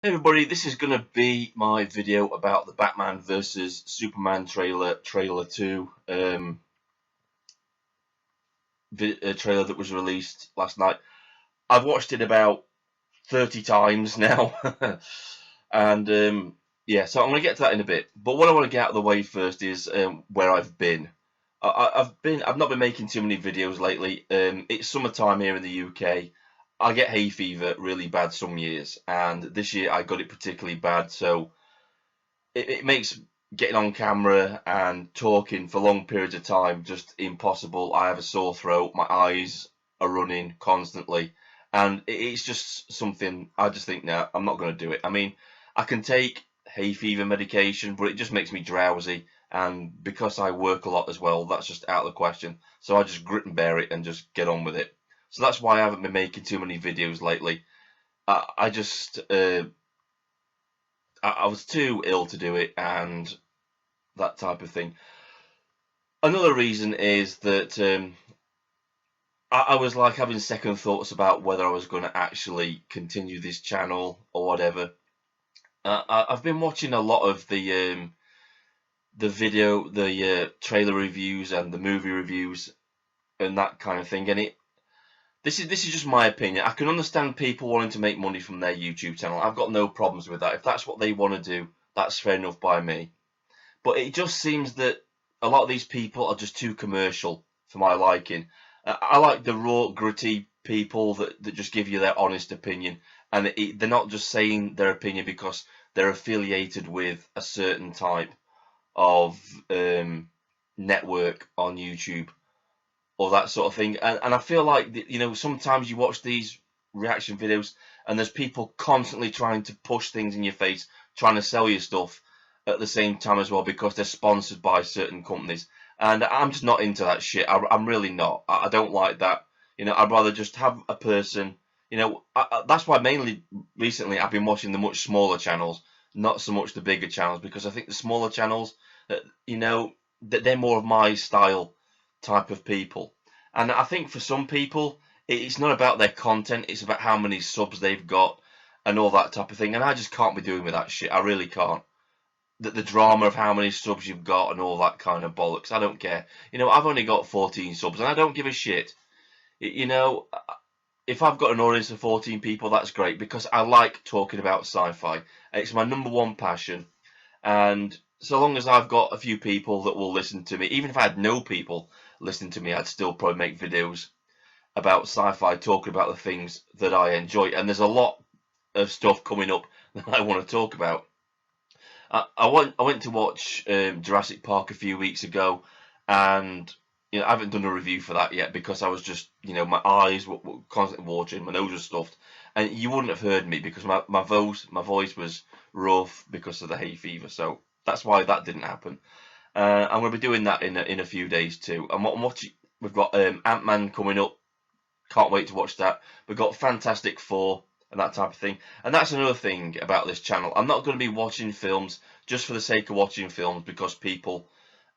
Hey everybody, this is going to be my video about the Batman vs Superman trailer 2 trailer that was released last night. I've watched it about 30 times now, and so I'm going to get to that in a bit. But what I want to get out of the way first is where I've been. I've not been making too many videos lately. It's summertime here in the UK. I get hay fever really bad some years, and this year I got it particularly bad. So it makes getting on camera and talking for long periods of time just impossible. I have a sore throat, my eyes are running constantly, and it's just something I just think, no, I'm not going to do it. I mean, I can take hay fever medication, but it just makes me drowsy, and because I work a lot as well, that's just out of the question. So I just grit and bear it and just get on with it. So that's why I haven't been making too many videos lately. I just I was too ill to do it, and that type of thing. Another reason is that I was like having second thoughts about whether I was going to actually continue this channel or whatever. I've been watching a lot of the trailer reviews and the movie reviews and that kind of thing, and this is just my opinion. I can understand people wanting to make money from their YouTube channel. I've got no problems with that. If that's what they want to do, that's fair enough by me. But it just seems that a lot of these people are just too commercial for my liking. I like the raw, gritty people that just give you their honest opinion, and they're not just saying their opinion because they're affiliated with a certain type of network on YouTube or that sort of thing. And I feel like, sometimes you watch these reaction videos and there's people constantly trying to push things in your face, trying to sell you stuff at the same time as well because they're sponsored by certain companies. And I'm just not into that shit. I'm really not. I don't like that. I'd rather just have a person. That's why mainly recently I've been watching the much smaller channels, not so much the bigger channels, because I think the smaller channels, that they're more of my style type of people. And I think for some people, it's not about their content, it's about how many subs they've got and all that type of thing. And I just can't be doing with that shit. I really can't. The drama of how many subs you've got and all that kind of bollocks. I don't care. I've only got 14 subs and I don't give a shit. You know, if I've got an audience of 14 people, that's great because I like talking about sci-fi. It's my number one passion. And so long as I've got a few people that will listen to me, even if I had no people listening to me, I'd still probably make videos about sci-fi, talking about the things that I enjoy. And there's a lot of stuff coming up that I want to talk about. I went to watch Jurassic Park a few weeks ago, and I haven't done a review for that yet because I was just, my eyes were constantly watering, my nose was stuffed, and you wouldn't have heard me because my voice was rough because of the hay fever. So that's why that didn't happen. I'm going to be doing that in a few days too. And what I'm watching, we've got Ant-Man coming up. Can't wait to watch that. We've got Fantastic Four and that type of thing. And that's another thing about this channel. I'm not going to be watching films just for the sake of watching films because people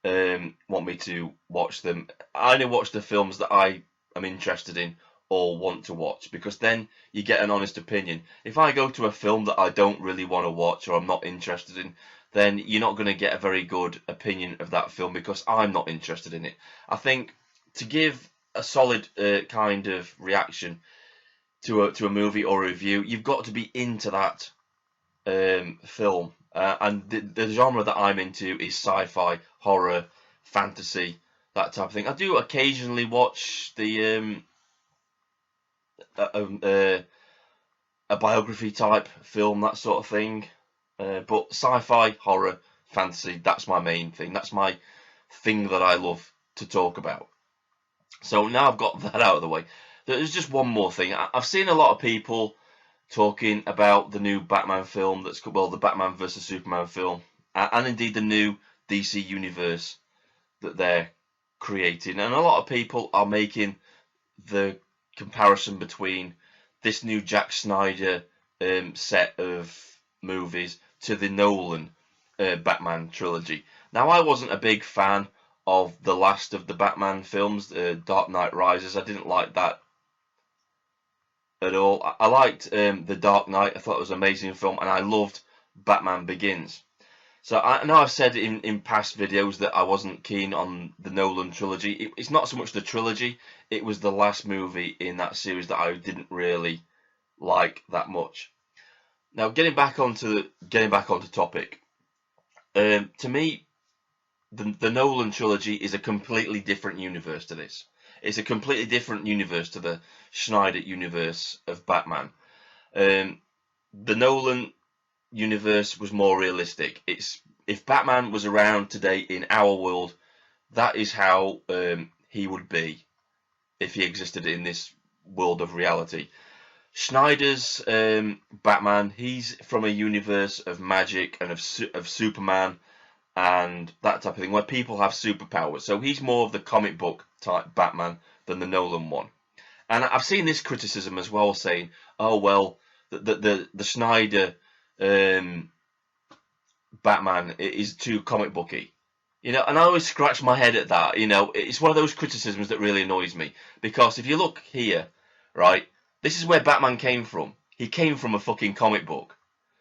want me to watch them. I only watch the films that I am interested in or want to watch because then you get an honest opinion. If I go to a film that I don't really want to watch or I'm not interested in, then you're not going to get a very good opinion of that film because I'm not interested in it. I think to give a solid kind of reaction to a movie or a review, you've got to be into that film. And the genre that I'm into is sci-fi, horror, fantasy, that type of thing. I do occasionally watch a biography type film, that sort of thing. But sci-fi, horror, fantasy, that's my main thing. That's my thing that I love to talk about. So now I've got that out of the way. There's just one more thing. I've seen a lot of people talking about the new Batman film that's called, well, the Batman vs Superman film, and indeed the new DC universe that they're creating. And a lot of people are making the comparison between this new Zack Snyder set of movies to the Nolan Batman trilogy. Now, I wasn't a big fan of the last of the Batman films, Dark Knight Rises. I didn't like that at all. I liked The Dark Knight. I thought it was an amazing film, and I loved Batman Begins. So I know I've said in past videos that I wasn't keen on the Nolan trilogy. It's not so much the trilogy, it was the last movie in that series that I didn't really like that much. Now getting back onto topic. To me, the Nolan trilogy is a completely different universe to this. It's a completely different universe to the Schneider universe of Batman. The Nolan universe was more realistic. It's if Batman was around today in our world, that is how he would be if he existed in this world of reality. Schneider's Batman, he's from a universe of magic and of Superman and that type of thing, where people have superpowers. So he's more of the comic book type Batman than the Nolan one. And I've seen this criticism as well, saying, "Oh well, the Schneider Batman is too comic booky." And I always scratch my head at that. It's one of those criticisms that really annoys me, because if you look here, right, this is where Batman came from. He came from a fucking comic book.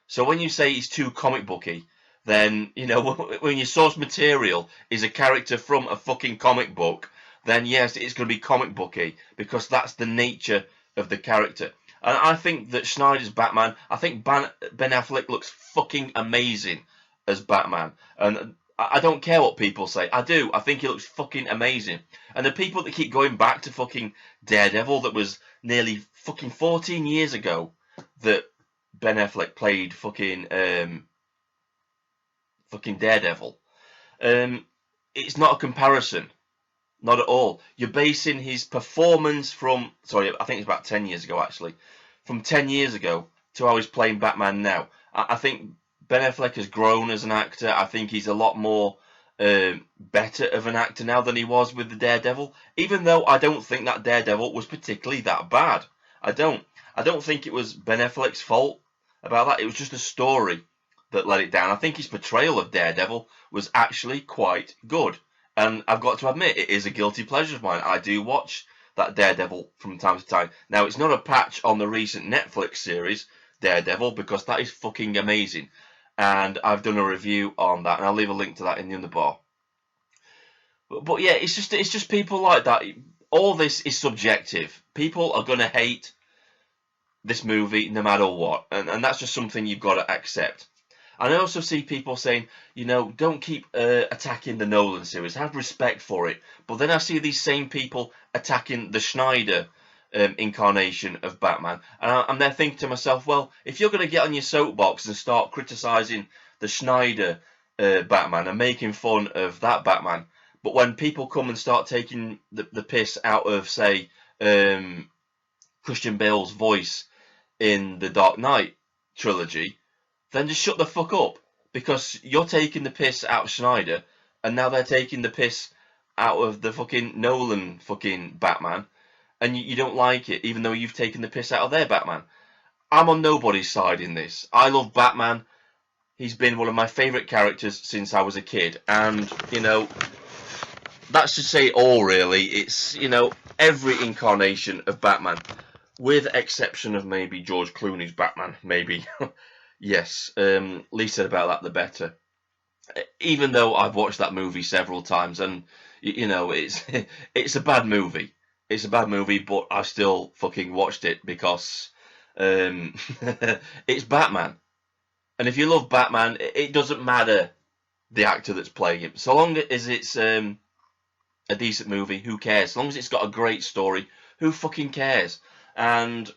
So when you say he's too comic booky, then, when your source material is a character from a fucking comic book, then yes, it's going to be comic booky, because that's the nature of the character. And I think that Schneider's Batman, I think Ben Affleck looks fucking amazing as Batman. And I don't care what people say. I do. I think he looks fucking amazing. And the people that keep going back to fucking Daredevil, that was nearly fucking 14 years ago that Ben Affleck played fucking Daredevil. It's not a comparison. Not at all. You're basing his performance from, sorry, I think it's about 10 years ago actually, from 10 years ago to how he's playing Batman now. I think Ben Affleck has grown as an actor. I think he's a lot more better of an actor now than he was with the Daredevil, even though I don't think that Daredevil was particularly that bad. I don't think it was Ben Affleck's fault about that. It was just a story that let it down. I think his portrayal of Daredevil was actually quite good. And I've got to admit, it is a guilty pleasure of mine. I do watch that Daredevil from time to time. Now, it's not a patch on the recent Netflix series, Daredevil, because that is fucking amazing. And I've done a review on that, and I'll leave a link to that in the underbar. But yeah, it's just people like that. All this is subjective. People are going to hate this movie no matter what. And that's just something you've got to accept. And I also see people saying, don't keep attacking the Nolan series. Have respect for it. But then I see these same people attacking the Schneider incarnation of Batman. And I'm there thinking to myself, well, if you're going to get on your soapbox and start criticising the Schneider Batman and making fun of that Batman, but when people come and start taking the piss out of, say, Christian Bale's voice in the Dark Knight trilogy, then just shut the fuck up, because you're taking the piss out of Schneider, and now they're taking the piss out of the fucking Nolan fucking Batman, and you don't like it, even though you've taken the piss out of their Batman. I'm on nobody's side in this. I love Batman. He's been one of my favourite characters since I was a kid, and, that's to say all, really. It's, every incarnation of Batman, with exception of maybe George Clooney's Batman, maybe. Yes, least said about that, the better. Even though I've watched that movie several times, and it's it's a bad movie. It's a bad movie, but I still fucking watched it because it's Batman. And if you love Batman, it doesn't matter the actor that's playing him. So long as it's a decent movie, who cares? As long as it's got a great story, who fucking cares? And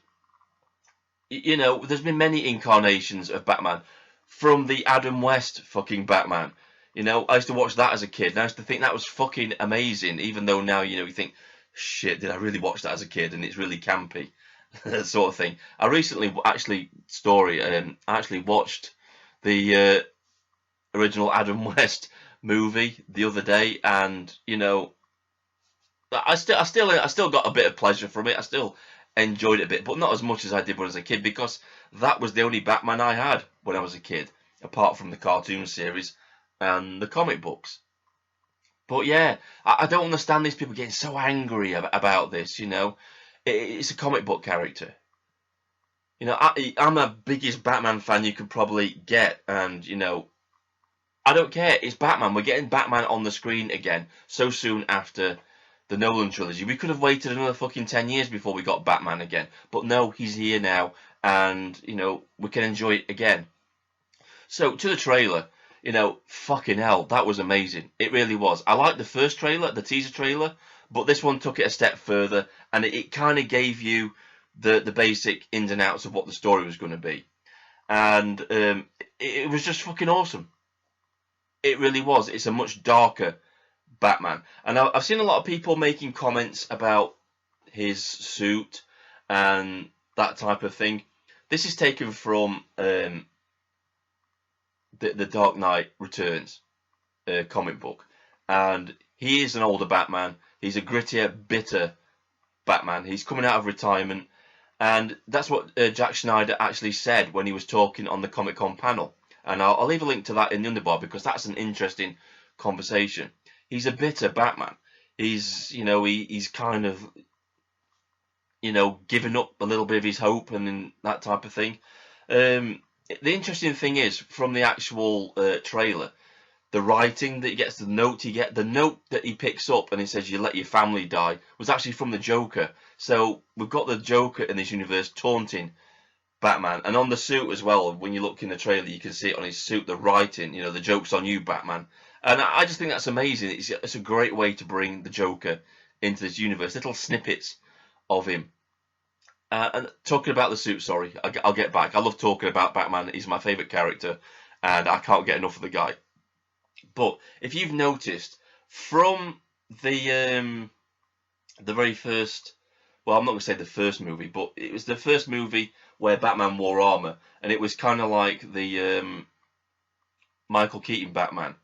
there's been many incarnations of Batman, from the Adam West fucking Batman. I used to watch that as a kid, and I used to think that was fucking amazing, even though now, you think, shit, did I really watch that as a kid? And it's really campy, that sort of thing. I recently, I actually watched the original Adam West movie the other day, and, I still got a bit of pleasure from it. I still enjoyed it a bit, but not as much as I did when I was a kid, because that was the only Batman I had when I was a kid, apart from the cartoon series and the comic books. But yeah, I don't understand these people getting so angry about this. It's a comic book character. You know, I'm the biggest Batman fan you could probably get, and you know, I don't care. It's Batman. We're getting Batman on the screen again so soon after the Nolan trilogy. We could have waited another fucking 10 years before we got Batman again. But no, he's here now, and you know, we can enjoy it again. So to the trailer, you know, fucking hell, that was amazing. It really was. I liked the first trailer, the teaser trailer, but this one took it a step further, and it kind of gave you the basic ins and outs of what the story was going to be, and it was just fucking awesome. It really was. It's a much darker Batman, and I've seen a lot of people making comments about his suit and that type of thing. This is taken from the Dark Knight Returns comic book, and he is an older Batman. He's a grittier, bitter Batman. He's coming out of retirement, and that's what Jack Schneider actually said when he was talking on the Comic Con panel. And I'll leave a link to that in the underbar because that's an interesting conversation. He's a bitter Batman. He's, you know, he's kind of, you know, giving up a little bit of his hope and that type of thing. The interesting thing is, from the actual trailer, the writing that he gets, the note that he picks up and he says, "You let your family die," was actually from the Joker. So we've got the Joker in this universe taunting Batman, and on the suit as well. When you look in the trailer, you can see it on his suit, the writing, you know, the joke's on you, Batman. And I just think that's amazing. It's a great way to bring the Joker into this universe. Little snippets of him. And talking about the suit, sorry, I'll get back. I love talking about Batman. He's my favourite character, and I can't get enough of the guy. But if you've noticed, from the very first, well, I'm not going to say the first movie, but it was the first movie where Batman wore armor, and it was kind of like the Michael Keaton Batman.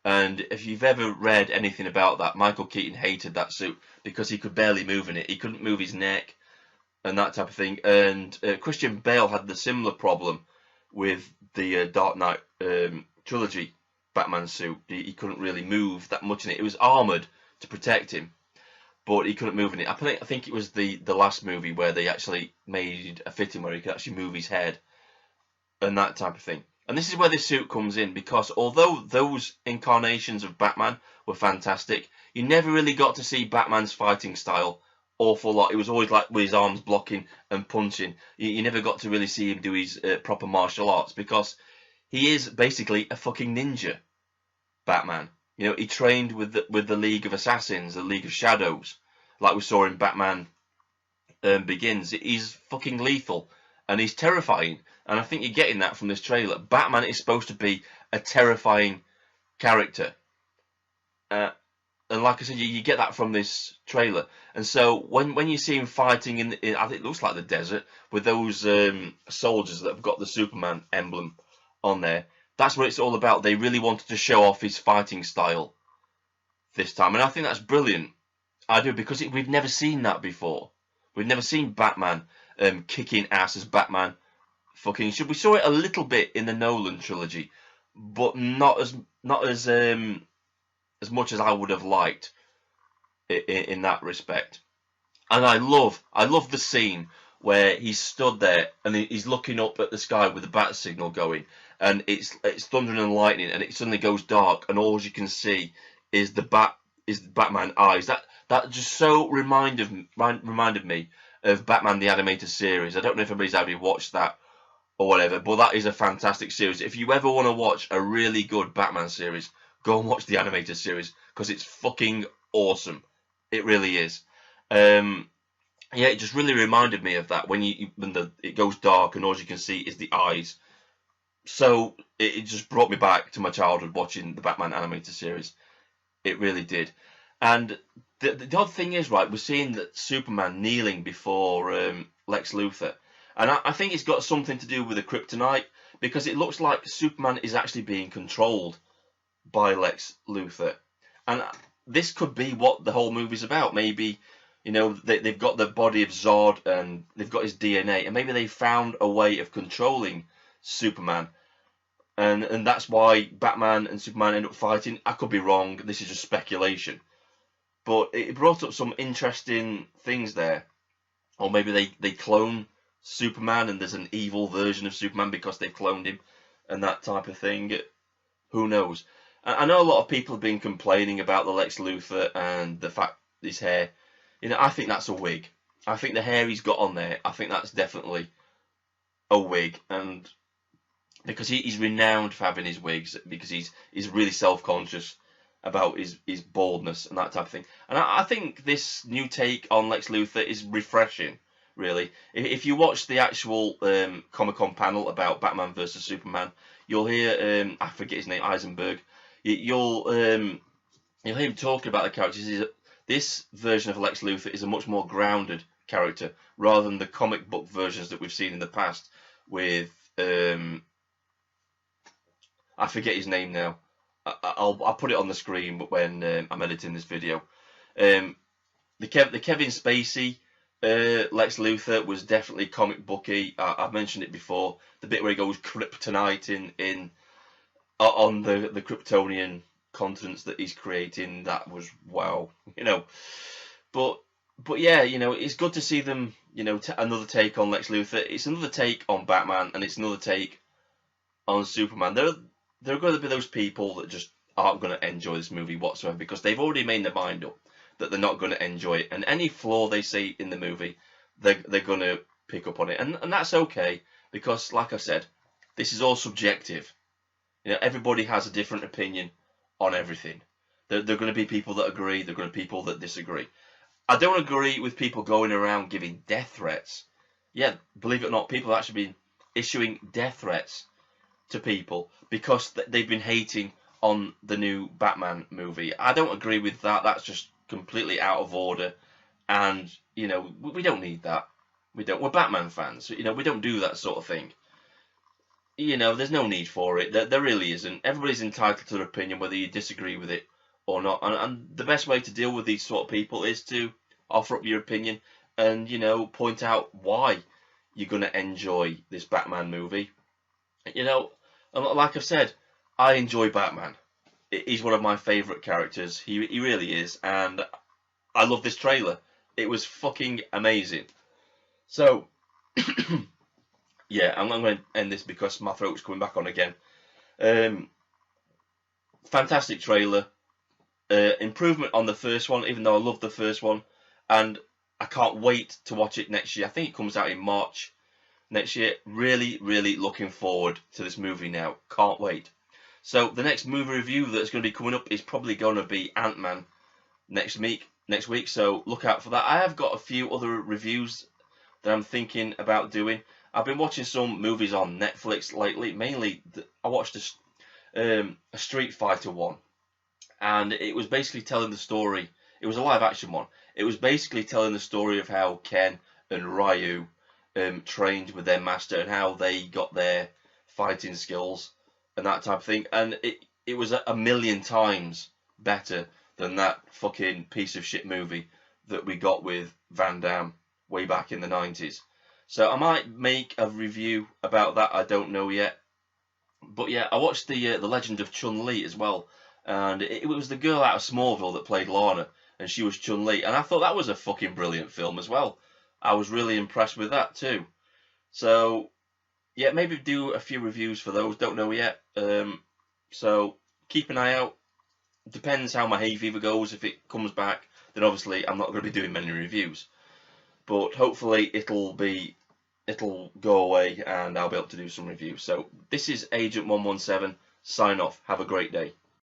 And if you've ever read anything about that, Michael Keaton hated that suit because he could barely move in it. He couldn't move his neck and that type of thing. And Christian Bale had the similar problem with the Dark Knight trilogy Batman suit. He couldn't really move that much in it. It was armored to protect him, but he couldn't move in it. I think it was the last movie where they actually made a fitting where he could actually move his head and that type of thing. And this is where this suit comes in, because although those incarnations of Batman were fantastic, you never really got to see Batman's fighting style awful lot. It was always like with his arms blocking and punching. You never got to really see him do his proper martial arts, because he is basically a fucking ninja, Batman. You know, he trained with the League of Assassins, the League of Shadows, like we saw in Batman Begins. He's fucking lethal, and he's terrifying. And I think you're getting that from this trailer. Batman is supposed to be a terrifying character. And like I said, you get that from this trailer. And so when you see him fighting in I think it looks like the desert, with those soldiers that have got the Superman emblem on there, that's what it's all about. They really wanted to show off his fighting style this time. And I think that's brilliant. I do, because we've never seen that before. We've never seen Batman kicking ass as Batman fucking should. We saw it a little bit in the Nolan trilogy, but not as much as I would have liked in that respect. And I love the scene where he's stood there and he's looking up at the sky with the bat signal going, and it's thundering and lightning, and it suddenly goes dark, and all you can see is the Batman eyes. That just so reminded me of Batman the Animated Series. I don't know if anybody's ever watched that or whatever, but that is a fantastic series. If you ever want to watch a really good Batman series, go and watch the animated series, because it's fucking awesome. It really is. Yeah, it just really reminded me of that when it goes dark and all you can see is the eyes. So it just brought me back to my childhood watching the Batman animated series. It really did. And the odd thing is, right, we're seeing that Superman kneeling before Lex Luthor. And I think it's got something to do with the kryptonite, because it looks like Superman is actually being controlled by Lex Luthor. And this could be what the whole movie's about. Maybe, you know, they've got the body of Zod and they've got his DNA, and maybe they found a way of controlling Superman. And that's why Batman and Superman end up fighting. I could be wrong. This is just speculation. But it brought up some interesting things there. Or maybe they clone Superman and there's an evil version of Superman because they've cloned him and that type of thing. Who knows? I know a lot of people have been complaining about the Lex Luthor and the fact his hair. You know, I think that's a wig. I think the hair he's got on there, I think that's definitely a wig, and because he's renowned for having his wigs, because he's really self-conscious about his baldness and that type of thing. And I think this new take on Lex Luthor is refreshing, really. If you watch the actual Comic-Con panel about Batman versus Superman, you'll hear I forget his name, Eisenberg. You'll hear him talking about the characters. This version of Lex Luthor is a much more grounded character rather than the comic book versions that we've seen in the past with I forget his name now. I'll put it on the screen when I'm editing this video. The Kevin Spacey Lex Luthor was definitely comic booky. I've mentioned it before. The bit where he goes kryptonite in on the Kryptonian continents that he's creating, that was wow, you know. But yeah, you know, it's good to see them, you know, another take on Lex Luthor. It's another take on Batman, and it's another take on Superman. There are going to be those people that just aren't going to enjoy this movie whatsoever because they've already made their mind up that they're not going to enjoy it. And any flaw they see in the movie, they're going to pick up on it. And that's okay because, like I said, this is all subjective. You know, everybody has a different opinion on everything. There are going to be people that agree. There are going to be people that disagree. I don't agree with people going around giving death threats. Yeah, believe it or not, people have actually been issuing death threats to people because they've been hating on the new Batman movie. I don't agree with that. That's just completely out of order, and you know, we don't need that. We're Batman fans. You know, we don't do that sort of thing. You know, there's no need for it. There really isn't. Everybody's entitled to their opinion, whether you disagree with it or not. And the best way to deal with these sort of people is to offer up your opinion and, you know, point out why you're going to enjoy this Batman movie. You know, like I've said, I enjoy Batman. He's one of my favourite characters. He really is. And I love this trailer. It was fucking amazing. So, yeah, I'm going to end this because my throat's coming back on again. Fantastic trailer. Improvement on the first one, even though I love the first one. And I can't wait to watch it next year. I think it comes out in March next year. Really, really looking forward to this movie now. Can't wait. So the next movie review that's going to be coming up is probably going to be Ant-Man next week. So look out for that. I have got a few other reviews that I'm thinking about doing. I've been watching some movies on Netflix lately. Mainly, I watched a Street Fighter one, and it was basically telling the story. It was a live action one. It was basically telling the story of how Ken and Ryu trained with their master and how they got their fighting skills and that type of thing. And it was a million times better than that fucking piece of shit movie that we got with Van Damme way back in the 90s. So I might make a review about that. I don't know yet. But yeah, I watched the Legend of Chun-Li as well. And it was the girl out of Smallville that played Lana. And she was Chun-Li. And I thought that was a fucking brilliant film as well. I was really impressed with that too. So, yeah, maybe do a few reviews for those. Don't know yet. So, keep an eye out. Depends how my hay fever goes. If it comes back, then obviously I'm not going to be doing many reviews. But hopefully it'll go away and I'll be able to do some reviews. So, this is Agent 117. Sign off. Have a great day.